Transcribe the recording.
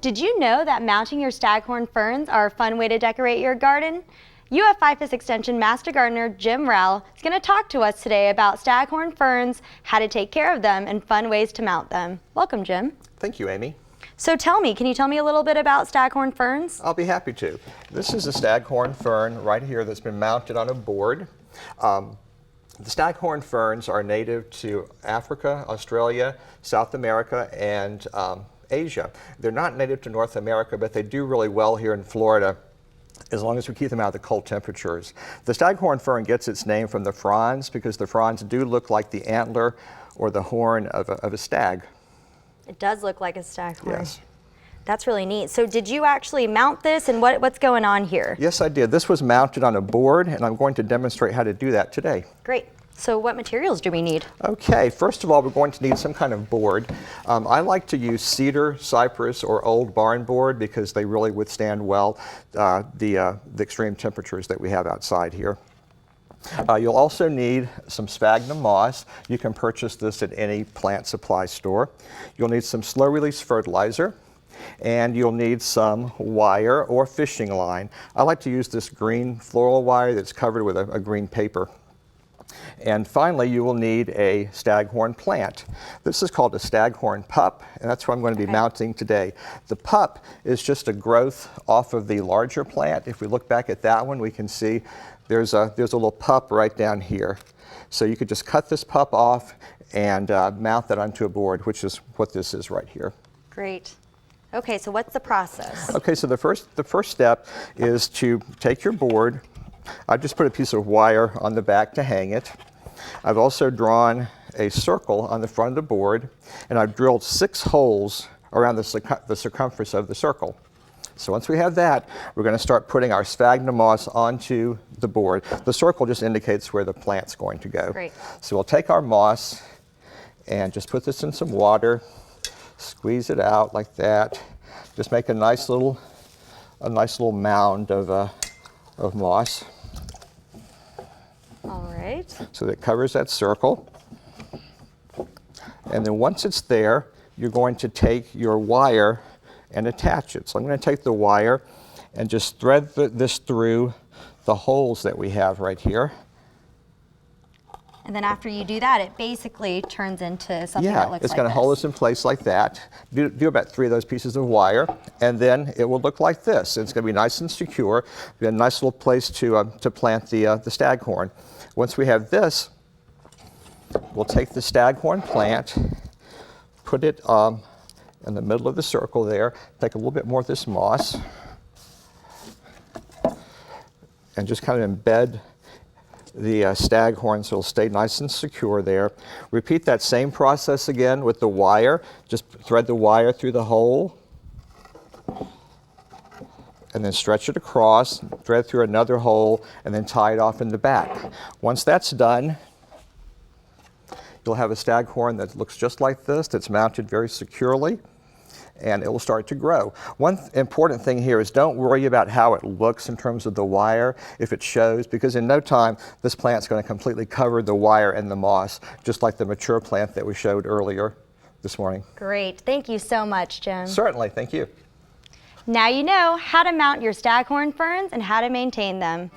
Did you know that mounting your staghorn ferns are a fun way to decorate your garden? UF5 Extension Master Gardener Jim Rowell is going to talk to us today about staghorn ferns, how to take care of them, and fun ways to mount them. Welcome, Jim. Thank you, Amy. So can you tell me a little bit about staghorn ferns? I'll be happy to. This is a staghorn fern right here that's been mounted on a board. The staghorn ferns are native to Africa, Australia, South America, and Asia. They're not native to North America, but they do really well here in Florida as long as we keep them out of the cold temperatures. The staghorn fern gets its name from the fronds because the fronds do look like the antler or the horn of a stag. It does look like a staghorn. Yes. That's really neat. So did you actually mount this, and what's going on here? Yes, I did. This was mounted on a board, and I'm going to demonstrate how to do that today. Great. So what materials do we need? Okay, first of all, we're going to need some kind of board. I like to use cedar, cypress, or old barn board because they really withstand well the extreme temperatures that we have outside here. You'll also need some sphagnum moss. You can purchase this at any plant supply store. You'll need some slow-release fertilizer, and you'll need some wire or fishing line. I like to use this green floral wire that's covered with a green paper. And finally, you will need a staghorn plant. This is called a staghorn pup, and that's what I'm going to be mounting today. The pup is just a growth off of the larger plant. If we look back at that one, we can see there's a little pup right down here. So you could just cut this pup off and mount that onto a board, which is what this is right here. Great. Okay, so what's the process? Okay, so the first step is to take your board. I've just put a piece of wire on the back to hang it. I've also drawn a circle on the front of the board, and I've drilled 6 holes around the circumference of the circle. So once we have that, we're going to start putting our sphagnum moss onto the board. The circle just indicates where the plant's going to go. Great. So we'll take our moss and just put this in some water, squeeze it out like that. Just make a nice little mound of moss. All right. So that covers that circle. And then once it's there, you're going to take your wire and attach it. So I'm going to take the wire and just thread this through the holes that we have right here. And then after you do that, it basically turns into something that looks like this. It's going to hold us in place like that. Do about 3 of those pieces of wire, and then it will look like this. It's going to be nice and secure. Be a nice little place to plant the staghorn. Once we have this, we'll take the staghorn plant, put it in the middle of the circle there, take a little bit more of this moss, and just kind of embed the staghorn so it'll stay nice and secure there. Repeat that same process again with the wire. Just thread the wire through the hole and then stretch it across, thread through another hole, and then tie it off in the back. Once that's done, you'll have a staghorn that looks just like this, that's mounted very securely, and it will start to grow. One important thing here is don't worry about how it looks in terms of the wire, if it shows, because in no time this plant's going to completely cover the wire and the moss, just like the mature plant that we showed earlier this morning. Great. Thank you so much, Jim. Certainly. Thank you. Now you know how to mount your staghorn ferns and how to maintain them.